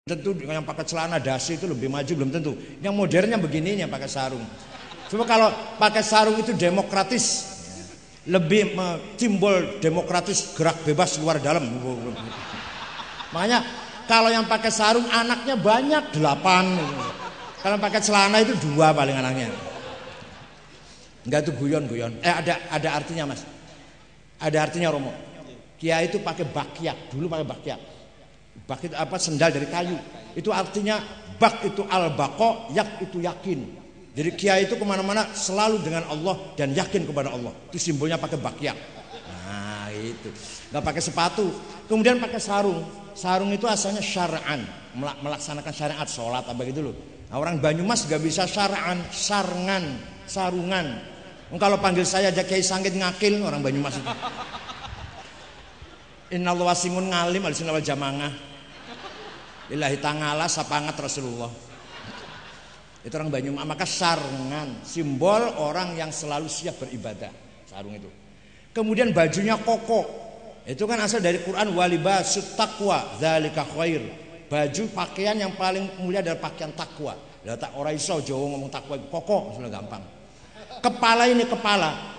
tentu yang pakai celana dasi itu lebih maju, belum tentu. Yang modernnya begininya pakai sarung. Cuma kalau pakai sarung itu demokratis, lebih simbol demokratis, gerak bebas luar dalam. Makanya kalau yang pakai sarung anaknya banyak 8. Kalau pakai celana itu 2 paling anaknya. Enggak, itu guyon. Ada artinya, Mas. Ada artinya, Romo. Kiai itu pakai bakyak, dulu pakai bakyak. Bak itu apa? Sendal dari kayu. Itu artinya bak itu al-baqa, yak itu yakin. Jadi kiai itu kemana-mana selalu dengan Allah dan yakin kepada Allah. Itu simbolnya pakai bakyak. Nah itu. Gak pakai sepatu. Kemudian pakai sarung. Sarung itu asalnya syar'an, melaksanakan syariat, sholat apa gitu loh. Nah, orang Banyumas gak bisa syar'an, sarungan. Kalau panggil saya aja Kiai Sangit ngakil orang Banyumas itu. Innallaha wasimun ngalim al-sunnah wal jamaah. Lillahi ta'ala sapangat Rasulullah. Itu orang Banyumas. Maka sarungan, simbol orang yang selalu siap beribadah. Sarung itu. Kemudian bajunya koko. Itu kan asal dari Quran, walibasut taqwa dzalika khair. Baju pakaian yang paling mulia adalah pakaian takwa. Lah tak ora iso Jawa ngomong takwa koko, sudah gampang. Kepala ini kepala.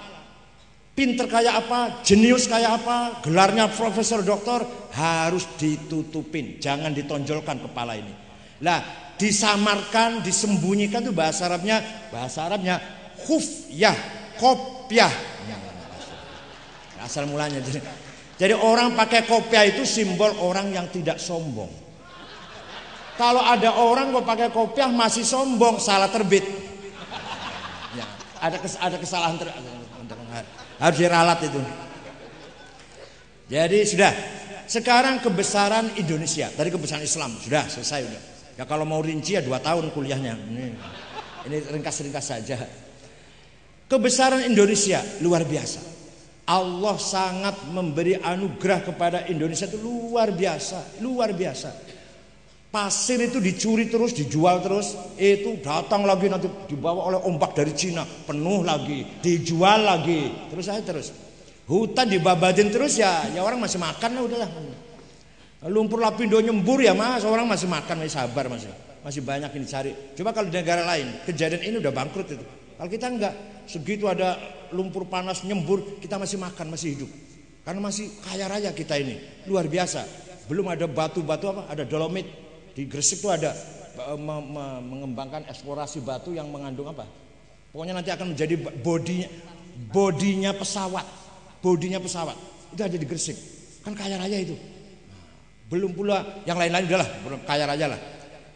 Pinter kayak apa, jenius kayak apa, gelarnya profesor doktor harus ditutupin, jangan ditonjolkan kepala ini. Lah, disamarkan, disembunyikan itu bahasa Arabnya khufyah, kopyah. Asal mulanya. Jadi orang pakai kopyah itu simbol orang yang tidak sombong. Kalau ada orang kok pakai kopyah masih sombong, salah terbit. Ya, ada kesalahan harus diralat itu. Jadi sudah. Sekarang kebesaran Indonesia dari kebesaran Islam sudah selesai udah. Ya kalau mau rinci ya 2 tahun kuliahnya. Ini ringkas-ringkas saja. Kebesaran Indonesia luar biasa. Allah sangat memberi anugerah kepada Indonesia itu luar biasa, luar biasa. Pasir itu dicuri terus, dijual terus, itu datang lagi nanti dibawa oleh ombak dari Cina, penuh lagi, dijual lagi, terus aja terus. Hutan dibabadin terus ya orang masih makan lah udahlah. Lumpur lapindo nyembur ya mas, orang masih makan, masih sabar masih banyak ini cari. Coba kalau di negara lain kejadian ini udah bangkrut itu. Kalau kita enggak, segitu ada lumpur panas nyembur, kita masih makan, masih hidup. Karena masih kaya raya kita ini, luar biasa. Belum ada batu-batu apa, ada dolomit. Di Gresik itu ada mengembangkan eksplorasi batu yang mengandung apa? Pokoknya nanti akan menjadi bodinya pesawat. Bodinya pesawat. Itu ada di Gresik. Kan kaya raya itu. Belum pula yang lain-lain udahlah, belum kaya raya lah.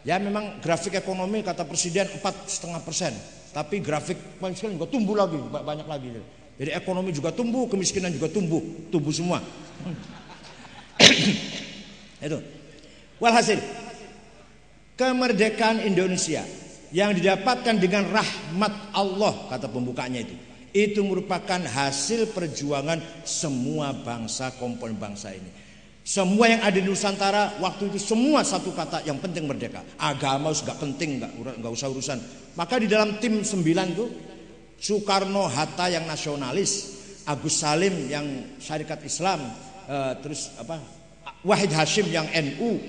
Ya memang grafik ekonomi kata presiden 4,5%. Tapi grafik kemiskinan juga tumbuh lagi, banyak lagi. Jadi ekonomi juga tumbuh, kemiskinan juga tumbuh semua. Itu. Walhasil kemerdekaan Indonesia yang didapatkan dengan rahmat Allah kata pembukanya itu merupakan hasil perjuangan semua bangsa komponen bangsa ini. Semua yang ada di Nusantara waktu itu semua satu kata yang penting merdeka. Agama gak penting, gak usah urusan. Maka di dalam tim 9 itu Soekarno Hatta yang nasionalis, Agus Salim yang syarikat Islam, terus apa Wahid Hashim yang NU,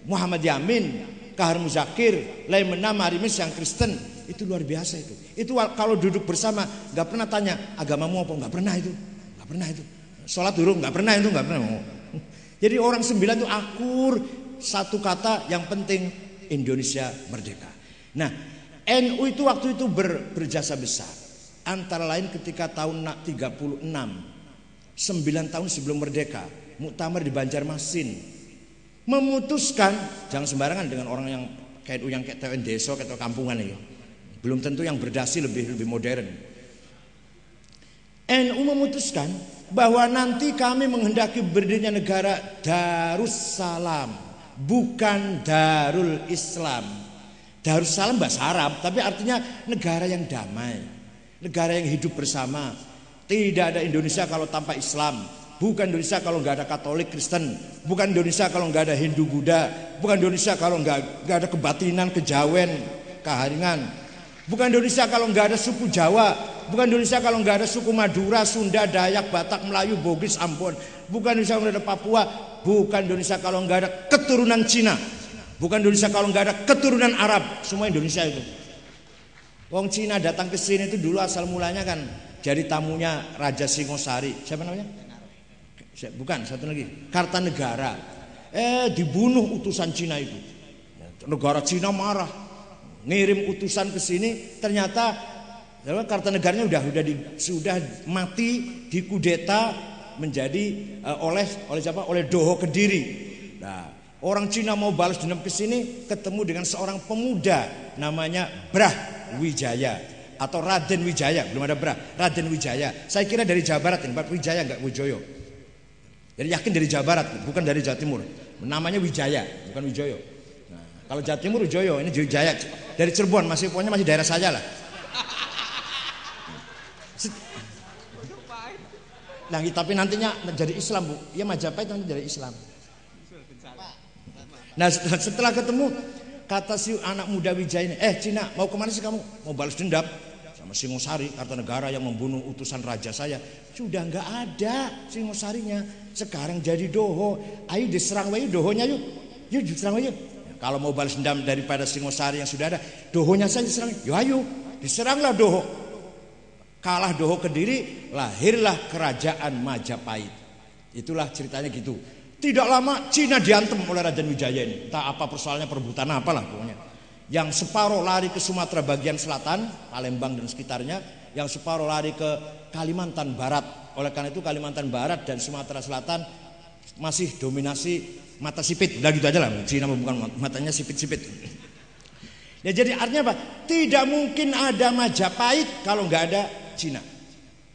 Muhammad Yamin, Kahar Muzakir, Laimena Marimis yang Kristen, itu luar biasa itu. Itu kalau duduk bersama nggak pernah tanya agamamu apa, nggak pernah itu. Sholat durung nggak pernah itu, nggak pernah. Jadi orang 9 itu akur satu kata yang penting Indonesia merdeka. Nah NU itu waktu itu berjasa besar. Antara lain ketika tahun 36, 9 tahun sebelum merdeka, muktamar di Banjarmasin. Memutuskan jangan sembarangan dengan orang yang kayak TWN desa kayak kampungan itu. Belum tentu yang berdasi lebih modern. NU memutuskan bahwa nanti kami menghendaki berdirinya negara Darussalam, bukan Darul Islam. Darussalam bahasa Arab, tapi artinya negara yang damai, negara yang hidup bersama. Tidak ada Indonesia kalau tanpa Islam. Bukan Indonesia kalau nggak ada Katolik Kristen, bukan Indonesia kalau nggak ada Hindu Buddha, bukan Indonesia kalau nggak ada kebatinan, kejawen, keharingan, bukan Indonesia kalau nggak ada suku Jawa, bukan Indonesia kalau nggak ada suku Madura, Sunda, Dayak, Batak, Melayu, Bugis, Ambon, bukan Indonesia kalau nggak ada Papua, bukan Indonesia kalau nggak ada keturunan Cina. Bukan Indonesia kalau nggak ada keturunan Arab, semua Indonesia itu. Wong Cina datang ke sini itu dulu asal mulanya kan jadi tamunya Raja Singosari. Siapa namanya? Bukan, satu lagi. Kartanegara. Dibunuh utusan Cina itu. Negara Cina marah, ngirim utusan ke sini. Ternyata Kartanegaranya sudah mati, dikudeta menjadi oleh siapa? Oleh Doho Kediri. Nah, orang Cina mau balas dendam ke sini, ketemu dengan seorang pemuda namanya Brawijaya atau Raden Wijaya, belum ada Raden Wijaya. Saya kira dari Jawa Barat ini, Pak Wijaya enggak Wijoyo. Jadi yakin dari Jawa Barat, bukan dari Jawa Timur. Namanya Wijaya, bukan Wijoyo. Nah, kalau Jawa Timur Wijoyo, ini Wijaya. Dari Cirebon, pokoknya masih daerah saya lah. Nah, tapi nantinya jadi Islam, Bu. Ya Majapahit nanti jadi Islam. Nah, setelah ketemu, kata si anak muda Wijaya ini, Cina, mau kemana sih kamu? Mau balas dendam sama Singosari, Kartanegara yang membunuh utusan raja saya. Sudah nggak ada Singosarinya, sekarang jadi Doho. Ayo diserang wae Dohonya yuk. Yuk diserang wae. Kalau mau balas dendam daripada Singosari yang sudah ada, Dohonya saja diserang. Yo ayo, diseranglah Doho. Kalah Doho Kediri, lahirlah kerajaan Majapahit. Itulah ceritanya gitu. Tidak lama Cina diantem oleh Raden Wijaya ini. Entah apa persoalannya, perebutan apalah pokoknya. Yang separuh lari ke Sumatera bagian selatan, Palembang dan sekitarnya. Yang separuh lari ke Kalimantan Barat. Oleh karena itu Kalimantan Barat dan Sumatera Selatan masih dominasi mata sipit. Udah gitu aja lah. Cina bukan matanya sipit-sipit. Ya, jadi artinya apa? Tidak mungkin ada Majapahit kalau nggak ada Cina.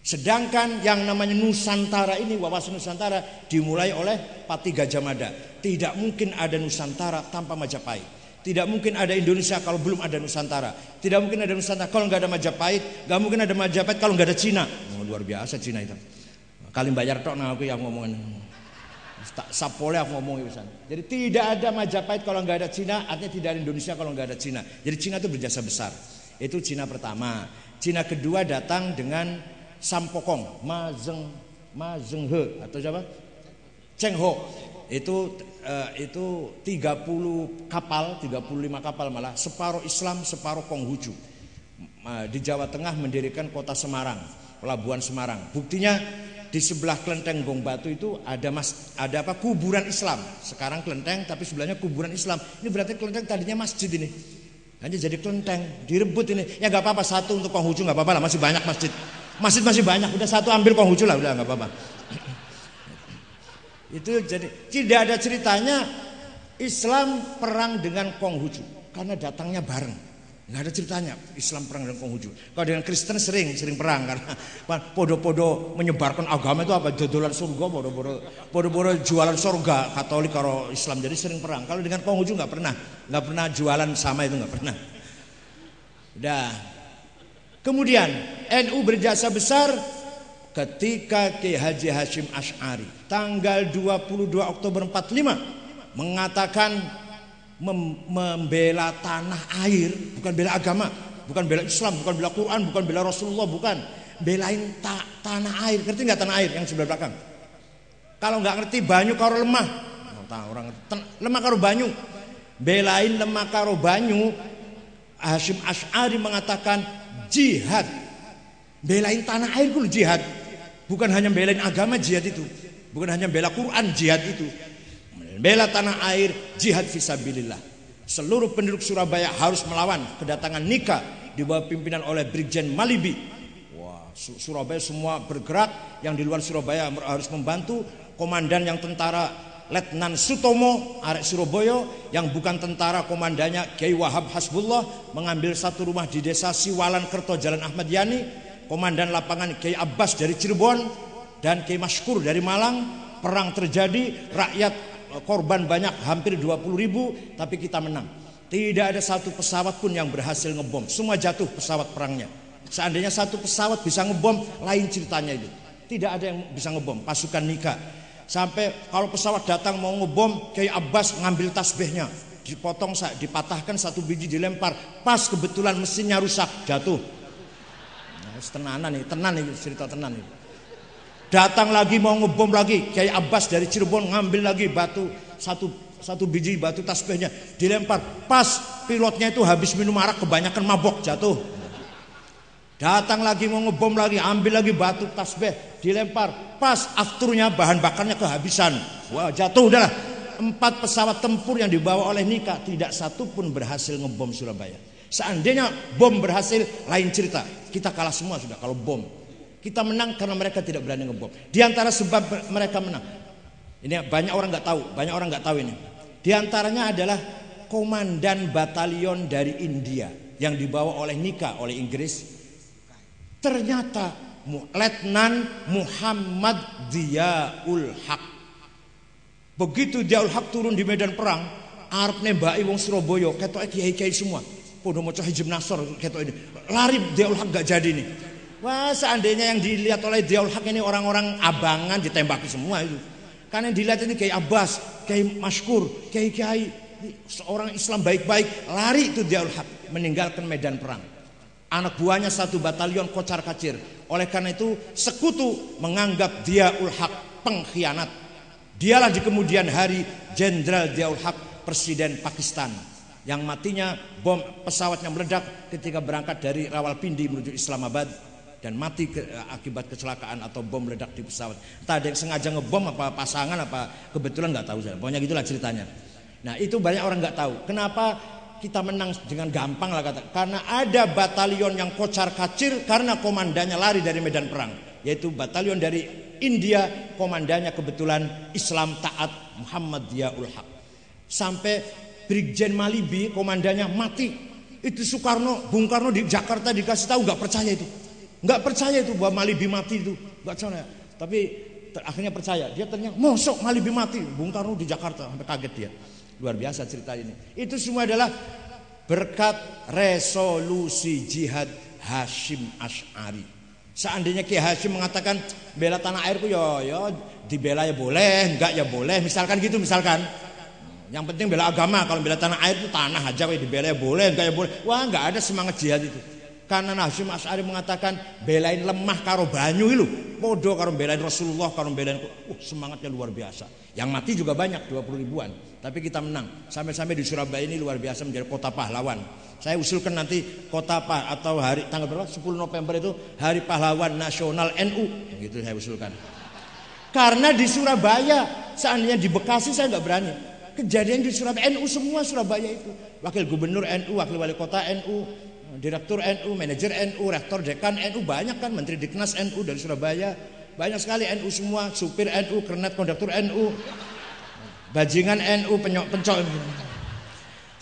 Sedangkan yang namanya Nusantara ini, wawasan Nusantara dimulai oleh Pati Gajah Mada. Tidak mungkin ada Nusantara tanpa Majapahit. Tidak mungkin ada Indonesia kalau belum ada Nusantara. Tidak mungkin ada Nusantara kalau nggak ada Majapahit. Nggak mungkin ada Majapahit kalau nggak ada Cina. Luar biasa Cina itu. Kali bayar tok nah aku yang ngomongin. Tak sapole aku ngomongin pesan. Jadi tidak ada Majapahit kalau nggak ada Cina. Artinya tidak ada Indonesia kalau nggak ada Cina. Jadi Cina itu berjasa besar. Itu Cina pertama. Cina kedua datang dengan Sampokong, Ma Zheng atau siapa? Cheng Ho. Itu 30 kapal, 35 kapal malah, separuh Islam, separuh Konghucu. Di Jawa Tengah mendirikan kota Semarang, pelabuhan Semarang. Buktinya di sebelah kelenteng Gong Batu itu ada kuburan Islam. Sekarang kelenteng tapi sebelahnya kuburan Islam. Ini berarti kelenteng tadinya masjid ini. Hanya jadi kelenteng, direbut ini. Ya nggak apa-apa, satu untuk Konghucu nggak apa-apa lah, masih banyak masjid. Masjid masih banyak, udah satu ambil Konghucu lah, udah nggak apa-apa. Itu jadi tidak ada ceritanya Islam perang dengan Konghucu karena datangnya bareng. Nggak ada ceritanya Islam perang dengan Konghucu. Kalau dengan Kristen sering perang karena podo-podo menyebarkan agama itu apa, dodolan surga, podo-podo jualan surga Katolik kalau Islam, jadi sering perang. Kalau dengan Konghucu nggak pernah jualan sama, itu nggak pernah. Udah. Kemudian NU berjasa besar ketika Ki Haji Hashim Asy'ari tanggal 22 Oktober 45 mengatakan membela tanah air, bukan bela agama, bukan bela Islam, bukan bela Quran, bukan bela Rasulullah, bukan belain tanah air. Ngerti nggak tanah air yang sebelah belakang? Kalau nggak ngerti, banyu karo lemah, orang lemah karo banyu, belain lemah karo banyu. Hashim Asy'ari mengatakan jihad, belain tanah air itu jihad, bukan hanya belain agama, jihad itu bukan hanya bela Quran, jihad itu bela tanah air, jihad fisabilillah. Seluruh penduduk Surabaya harus melawan kedatangan Nika di bawah pimpinan oleh Brigjen Malibi. Wah, Surabaya semua bergerak, yang di luar Surabaya harus membantu. Komandan yang tentara Letnan Sutomo arek Surabaya, yang bukan tentara komandannya Kiai Wahab Hasbullah, mengambil satu rumah di desa Siwalan Kerto Jalan Ahmad Yani. Komandan lapangan Kiai Abbas dari Cirebon dan Kiai Maskur dari Malang. Perang terjadi, rakyat korban banyak, hampir 20.000, tapi kita menang. Tidak ada satu pesawat pun yang berhasil ngebom, semua jatuh pesawat perangnya. Seandainya satu pesawat bisa ngebom, lain ceritanya itu. Tidak ada yang bisa ngebom, pasukan Nika. Sampai kalau pesawat datang mau ngebom, Kiai Abbas ngambil tasbihnya, dipotong, dipatahkan satu biji, dilempar, pas kebetulan mesinnya rusak, jatuh. Nah, tenan nih cerita tenan nih. Datang lagi mau ngebom lagi, Kiai Abbas dari Cirebon ngambil lagi batu, satu satu biji batu tasbihnya dilempar. Pas pilotnya itu habis minum arak kebanyakan mabok jatuh. Datang lagi mau ngebom lagi, ambil lagi batu tasbih dilempar. Pas afturnya bahan bakarnya kehabisan. Wah jatuh udahlah. 4 pesawat tempur yang dibawa oleh Nika tidak satu pun berhasil ngebom Surabaya. Seandainya bom berhasil lain cerita. Kita kalah semua sudah kalau bom. Kita menang karena mereka tidak berani ngebom. Di antara sebab mereka menang. Ini banyak orang nggak tahu ini. Di antaranya adalah komandan batalion dari India yang dibawa oleh Nika oleh Inggris. Ternyata Letnan Muhammad Ziaul Haq. Begitu Ziaul Haq turun di medan perang, arep nembaki wong Surabaya, ketoke kiai-kiai semua. Padha maca Hizb Nasr ketok ini. Lari Ziaul Haq gak jadi nih. Wah, seandainya yang dilihat oleh Ziaul Haq ini orang-orang abangan ditembaki semua itu. Karena yang dilihat ini Kiai Abbas, Kiai Masykur, Kiai-kiai seorang Islam baik-baik, lari itu Ziaul Haq meninggalkan medan perang. Anak buahnya satu batalion kocar kacir. Oleh karena itu sekutu menganggap Ziaul Haq pengkhianat. Dialah di kemudian hari Jenderal Ziaul Haq Presiden Pakistan yang matinya bom pesawatnya meledak ketika berangkat dari Rawalpindi menuju Islamabad dan mati akibat kecelakaan atau bom meledak di pesawat. Entah ada yang sengaja ngebom apa pasangan apa kebetulan nggak tahu saya. Pokoknya gitulah ceritanya. Nah itu banyak orang nggak tahu. Kenapa kita menang dengan gampang lah kata. Karena ada batalion yang kocar kacir karena komandannya lari dari medan perang. Yaitu batalion dari India, komandannya kebetulan Islam taat Muhammad Ziaul Haq. Sampai Brigjen Malibi komandannya mati. Itu Soekarno, Bung Karno di Jakarta dikasih tahu nggak percaya itu. Nggak percaya itu bahwa Malibi mati itu, nggak percaya. Tapi akhirnya percaya. Dia ternyata mosok Malibi mati. Bung Karno di Jakarta sampai kaget dia. Luar biasa cerita ini. Itu semua adalah berkat resolusi jihad Hasyim Asy'ari. Seandainya Kiai Hasyim mengatakan bela tanah airku ya dibela ya boleh, enggak ya boleh. Misalkan gitu misalkan. Yang penting bela agama. Kalau bela tanah air itu tanah aja dibela ya boleh, enggak ya boleh. Wah enggak ada semangat jihad itu. Karena Hasyim Asy'ari mengatakan belain lemah karo banyu itu podo karo belain Rasulullah karo belain semangatnya luar biasa. Yang mati juga banyak 20 ribuan. Tapi kita menang. Sampai-sampai di Surabaya ini luar biasa menjadi kota pahlawan. Saya usulkan nanti kota atau hari tanggal berapa? 10 November itu Hari Pahlawan Nasional NU. Gitu saya usulkan. Karena di Surabaya, seandainya di Bekasi saya nggak berani. Kejadian di Surabaya NU semua Surabaya itu. Wakil Gubernur NU, Wakil Wali Kota NU, Direktur NU, Manajer NU, Rektor Dekan NU, banyak kan Menteri Diknas NU dari Surabaya. Banyak sekali NU semua, supir NU, kernet konduktor NU, bajingan NU, pencok,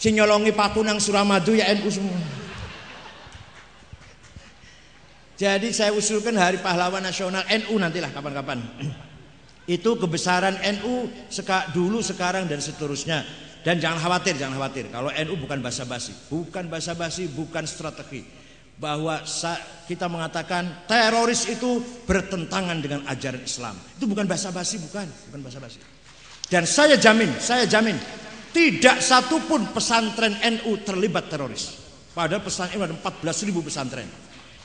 sinyolongi Pakunang Suramadu ya NU semua. Jadi saya usulkan Hari Pahlawan Nasional NU nantilah kapan-kapan. Itu kebesaran NU dulu, sekarang dan seterusnya. Dan jangan khawatir. Kalau NU bukan basa-basi, bukan strategi. Bahwa kita mengatakan teroris itu bertentangan dengan ajaran Islam. Itu bukan basa-basi, bukan basa-basi. Dan saya jamin, tidak satupun pesantren NU terlibat teroris. Padahal pesantren ada 14.000 pesantren.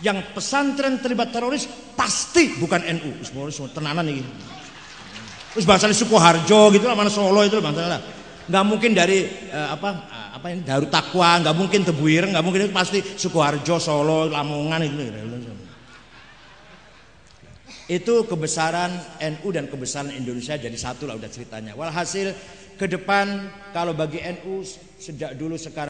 Yang pesantren terlibat teroris pasti bukan NU. Semua tenanan ini. Terus bahasanya Sukoharjo gitu lah, mana Solo itu bahasanya lah. Nggak mungkin dari apa ini Darut Takwa, nggak mungkin Tebuireng, nggak mungkin, itu pasti Sukoharjo, Solo, Lamongan itu. Itu kebesaran NU dan kebesaran Indonesia jadi satu lah udah ceritanya. Walhasil ke depan kalau bagi NU sejak dulu sekarang